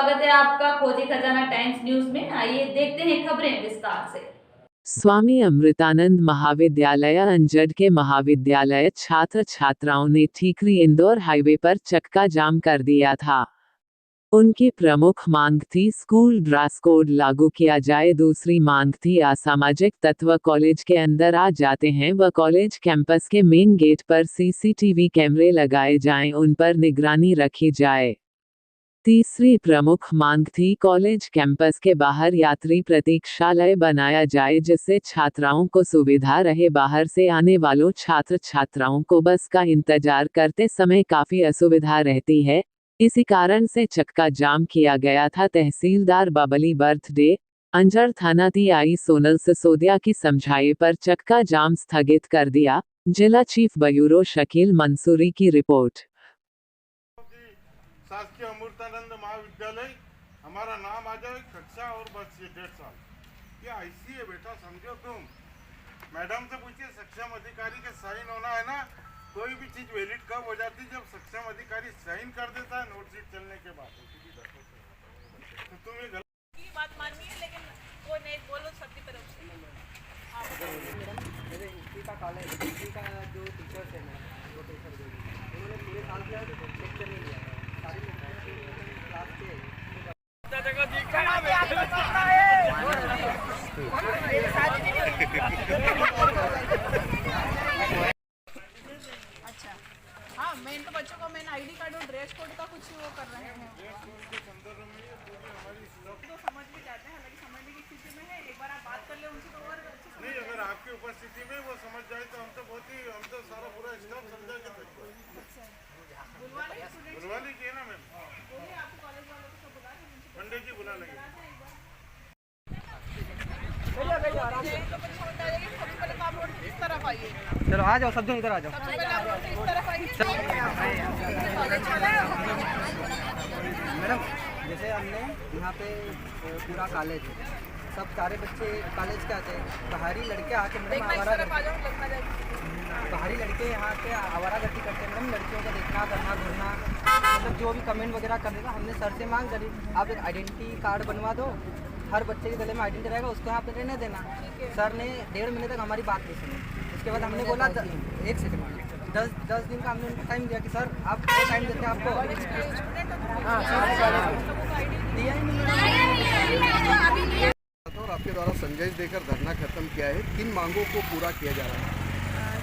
स्वागत है आपका खोजी खजाना टाइम्स न्यूज में। आइए देखते हैं खबरें विस्तार से। स्वामी अमृतानंद महाविद्यालय अंजड़ के महाविद्यालय छात्र छात्राओं ने ठीकरी इंदौर हाईवे पर चक्का जाम कर दिया था। उनकी प्रमुख मांग थी स्कूल ड्रेस कोड लागू किया जाए। दूसरी मांग थी असामाजिक तत्व कॉलेज के अंदर आ जाते हैं व कॉलेज कैंपस के मेन गेट पर सीसीटीवी कैमरे लगाए जाएं, उन पर निगरानी रखी जाए। तीसरी प्रमुख मांग थी कॉलेज कैंपस के बाहर यात्री प्रतीक्षालय बनाया जाए, जिससे छात्राओं को सुविधा रहे। बाहर से आने वालों छात्र छात्राओं को बस का इंतजार करते समय काफी असुविधा रहती है, इसी कारण से चक्का जाम किया गया था। तहसीलदार बबली बर्थडे अंजड़ थाना टीआई सोनल सिसोदिया की समझाइश पर चक्का जाम स्थगित कर दिया। जिला चीफ ब्यूरो शकील मंसूरी की रिपोर्ट। शासकीय अमृतानंद महाविद्यालय हमारा नाम आ जाए, कक्षा और बस ये 1.5 साल ये ऐसी है बेटा, समझो तुम। मैडम से पूछिए, सक्षम अधिकारी के साइन होना है ना, कोई भी चीज वैलिड कब हो जाती है? जब सक्षम अधिकारी साइन कर देता है नोटशीट चलने के बाद। तो तुम ये गलत बात माननी है, लेकिन वो नहीं बोलो सबकी तरफ से। मेरे हिस्ट्री का कॉलेज, हिस्ट्री का जो टीचर्स है ना, प्रोफेसर जो उन्होंने पूरे साल का लेक्चर नहीं लिया है। सारी क्लास के अच्छा, हाँ, मेन तो बच्चों को मेन आईडी कार्ड और ड्रेस कोड का कुछ वो कर रहे हैं। तो समझ भी जाते हैं, हालांकि समझने की स्थिति में है। एक बार आप बात कर ले उनसे तो और अच्छे से नहीं, अगर आपकी उपस्थिति में वो समझ जाए तो हम तो सारा पूरा स्टाफ समझा के बुलवा लीजिए ना मैम। बोलिए, आपको कॉलेज वालों को सब बुला के पंडित जी बुला लेंगे। सबसे पहले तो आप रोड की इस तरफ आइए। चलो आ जाओ, सब जन इधर आ जाओ। सबसे पहले आप रोड की इस तरफ आइए। मैडम, जैसे हमने यहाँ पे पूरा कॉलेज है, सब सारे बच्चे कॉलेज के आते हैं। बाहरी लड़के आके मैडम बाहरी लड़के यहाँ पे आवारागर्दी करते हैं मैडम। लड़कियों को देखना, करना, घूमना, मतलब जो भी कमेंट वगैरह कर देगा। हमने सर से मांग करी, आप एक आइडेंटिटी कार्ड बनवा दो, हर बच्चे के गले में आइडेंटिटी रहेगा, उसको यहाँ पे रहने देना। सर ने 1.5 महीने तक हमारी बात नहीं सुनी। उसके बाद हमने बोला 1 सेकंड 10 दिन का हमने उनको टाइम दिया कि सर आप टाइम देते हैं आपको। दिया ही नहीं। और आपके द्वारा संदेश देकर धरना खत्म किया है, किन मांगों को पूरा किया जा रहा है?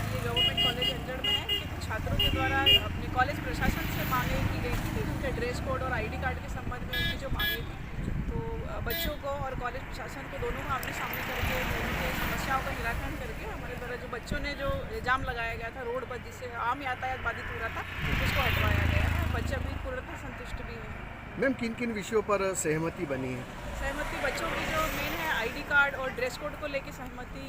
ये गवर्नमेंट कॉलेज अंजड़ में है कि कुछ छात्रों के द्वारा अपने कॉलेज प्रशासन से मांगे की गई थी कि उनके ड्रेस कोड और आईडी कार्ड के संबंध में उनकी जो मांगे थी, तो बच्चों को और कॉलेज प्रशासन को दोनों को आमने सामने करके उनकी समस्याओं का निराकरण करके हमारे द्वारा जो बच्चों ने जो जाम लगाया गया था रोड पर, जिससे आम यातायात बाधित हो रहा था, उसको हटवाया गया है। बच्चे अभी पूर्णतः संतुष्ट भी हैं। मैम, किन किन विषयों पर सहमति बनी है? सहमति बच्चों की जो मेन है आईडी कार्ड और ड्रेस कोड को लेके सहमति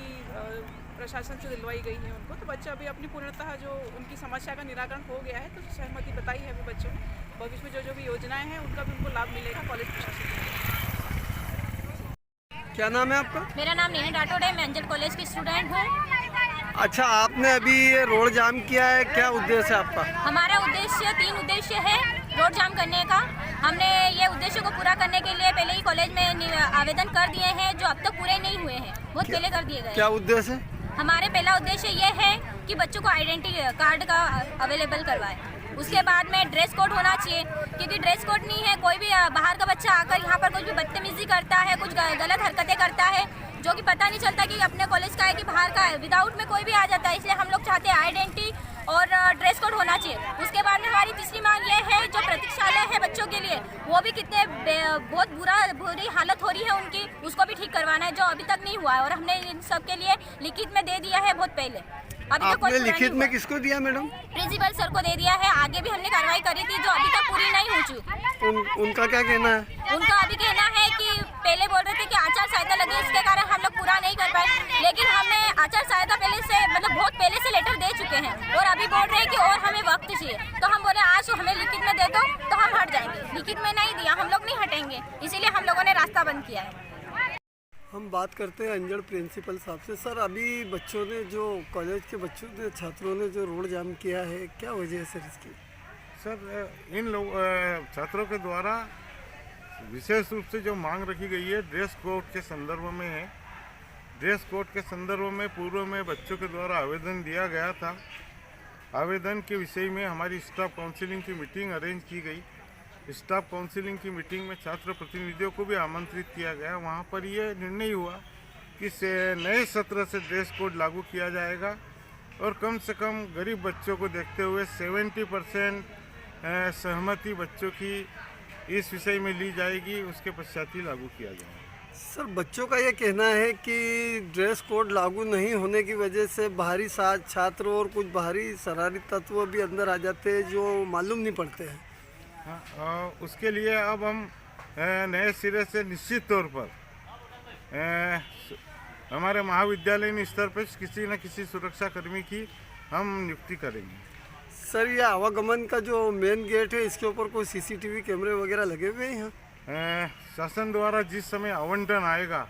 प्रशासन से दिलवाई गई है उनको। तो बच्चे अभी अपनी पूर्णतः जो उनकी समस्या का निराकरण हो गया है, तो सहमति बताई है अभी बच्चों ने। भविष्य में जो भी योजनाएं हैं उनका भी उनको लाभ मिलेगा कॉलेज प्रशासन को। क्या नाम है आपका? मेरा नाम नेहा राठौड़ है, मैं अंजड़ कॉलेज की स्टूडेंट हूँ। अच्छा, आपने अभी ये रोड जाम किया है, क्या उद्देश्य है आपका? हमारा उद्देश्य 3 उद्देश्य है रोड जाम करने का। हमने ये उद्देश्य को पूरा करने के लिए पहले ही कॉलेज में आवेदन कर दिए हैं, जो अब तक पूरे नहीं हुए हैं, बहुत पहले कर दिए गए। क्या उद्देश्य है? हमारे पहला उद्देश्य ये है कि बच्चों को आइडेंटिटी कार्ड का अवेलेबल करवाएं। उसके बाद में ड्रेस कोड होना चाहिए, क्योंकि ड्रेस कोड नहीं है, कोई भी बाहर का बच्चा आकर यहाँ पर कुछ भी बदतमीजी करता है, कुछ गलत हरकतें करता है, जो कि पता नहीं चलता कि अपने कॉलेज का है कि बाहर का है। विदाउट में कोई भी आ जाता है, इसलिए हम लोग चाहते हैं आइडेंटिटी और ड्रेस कोड होना चाहिए। उसके बाद में हमारी तीसरी मांग ये है, जो प्रतीक्षालय है बच्चों के लिए, वो भी कितने बहुत बुरी हालत हो रही है उनकी, उसको भी ठीक करवाना है, जो अभी तक नहीं हुआ है। और हमने इन सब के लिए लिखित में दे दिया है बहुत पहले। अभी तक आपने लिखित में किसको दिया मैडम? प्रिंसिपल सर को दे दिया है। आगे भी हमने कार्रवाई करी थी, जो अभी तक पूरी नहीं हो चुकी। उनका क्या कहना है? उनका अभी कहना है कि पहले बोल रहे थे कि आचार संहिता लगे, इसके कारण हम लोग पूरा नहीं कर पाए, लेकिन हमने आचार संहिता पहले से मतलब बहुत पहले से लेटर दे चुके हैं, और अभी बोल रहे हैं कि और हमें वक्त चाहिए। तो हम बोले आज हमें लिखित में दे दो तो हम हट जाएंगे। लिखित में नहीं दिया, हम लोग नहीं हटेंगे, इसीलिए हम लोगों ने रास्ता बंद किया है। हम बात करते हैं अंजड़ प्रिंसिपल साहब से। सर, अभी बच्चों ने जो कॉलेज के बच्चों ने छात्रों ने जो रोड जाम किया है, क्या वजह है सर इसकी? सर, इन लोग छात्रों के द्वारा विशेष रूप से जो मांग रखी गई है ड्रेस कोड के संदर्भ में है। ड्रेस कोड के संदर्भ में पूर्व में बच्चों के द्वारा आवेदन दिया गया था। आवेदन के विषय में हमारी स्टाफ काउंसिलिंग की मीटिंग अरेंज की गई। स्टाफ काउंसिलिंग की मीटिंग में छात्र प्रतिनिधियों को भी आमंत्रित किया गया। वहाँ पर ये निर्णय हुआ कि नए सत्र से ड्रेस कोड लागू किया जाएगा और कम से कम गरीब बच्चों को देखते हुए 70% सहमति बच्चों की इस विषय में ली जाएगी, उसके पश्चात ही लागू किया जाएगा। सर बच्चों का ये कहना है कि ड्रेस कोड लागू नहीं होने की वजह से बाहरी छात्र और कुछ बाहरी शरारती तत्व भी अंदर आ जाते हैं जो मालूम नहीं पड़ते हैं। हाँ, उसके लिए अब हम नए सिरे से निश्चित तौर पर हमारे महाविद्यालय स्तर पर किसी न किसी सुरक्षा कर्मी की हम नियुक्ति करेंगे। सर ये आवागमन का जो मेन गेट है इसके ऊपर कोई सीसीटीवी कैमरे वगैरह लगे हुए हैं यहाँ? शासन द्वारा जिस समय आवंटन आएगा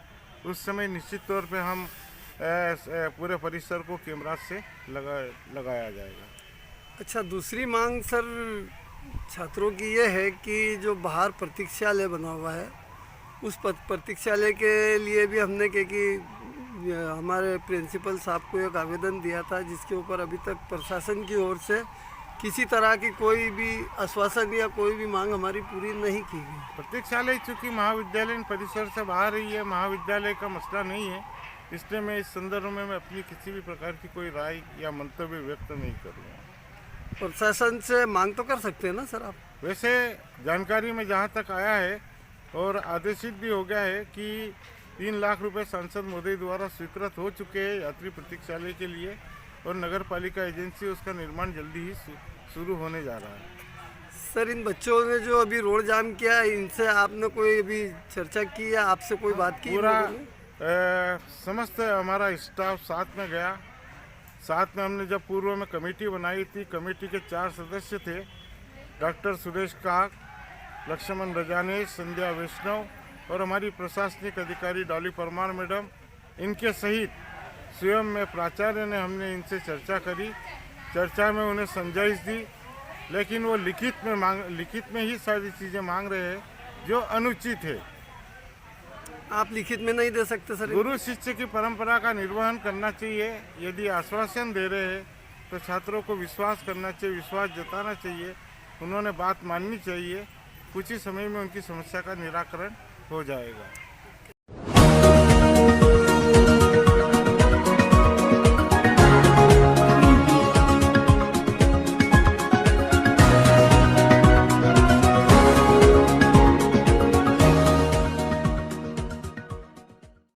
उस समय निश्चित तौर पे हम पूरे परिसर को कैमरा से लगाया जाएगा। अच्छा, दूसरी मांग सर छात्रों की ये है कि जो बाहर प्रतीक्षालय बना हुआ है उस प्रतीक्षालय के लिए भी हमने कि हमारे प्रिंसिपल साहब को एक आवेदन दिया था जिसके ऊपर अभी तक प्रशासन की ओर से किसी तरह की कोई भी आश्वासन या कोई भी मांग हमारी पूरी नहीं की गई। प्रतीक्षालय चूँकि महाविद्यालय परिसर से बाहर ही है, महाविद्यालय का मसला नहीं है, इसलिए मैं इस संदर्भ में अपनी किसी भी प्रकार की कोई राय या मंतव्य व्यक्त नहीं करूँगा। प्रशासन से मांग तो कर सकते हैं ना सर आप? वैसे जानकारी में जहाँ तक आया है और आदेशित भी हो गया है कि 3 लाख रुपए सांसद महोदय द्वारा स्वीकृत हो चुके हैं यात्री प्रतीक्षालय के लिए और नगर पालिका एजेंसी उसका निर्माण जल्दी ही शुरू होने जा रहा है। सर इन बच्चों ने जो अभी रोड जाम किया इनसे आपने कोई अभी चर्चा की या आपसे कोई बात की? पूरा समस्त हमारा स्टाफ साथ में गया। साथ में हमने जब पूर्व में कमेटी बनाई थी, कमेटी के 4 सदस्य थे, डॉक्टर सुरेश काक, लक्ष्मण रजाने, संध्या वैष्णव और हमारी प्रशासनिक अधिकारी डॉली परमार मैडम, इनके सहित स्वयं में प्राचार्य ने हमने इनसे चर्चा करी। चर्चा में उन्हें समझाइश दी, लेकिन वो लिखित में ही सारी चीज़ें मांग रहे हैं जो अनुचित है। आप लिखित में नहीं दे सकते सर? गुरु शिष्य की परंपरा का निर्वहन करना चाहिए। यदि आश्वासन दे रहे हैं तो छात्रों को विश्वास करना चाहिए, विश्वास जताना चाहिए, उन्होंने बात माननी चाहिए। कुछ ही समय में उनकी समस्या का निराकरण हो जाएगा।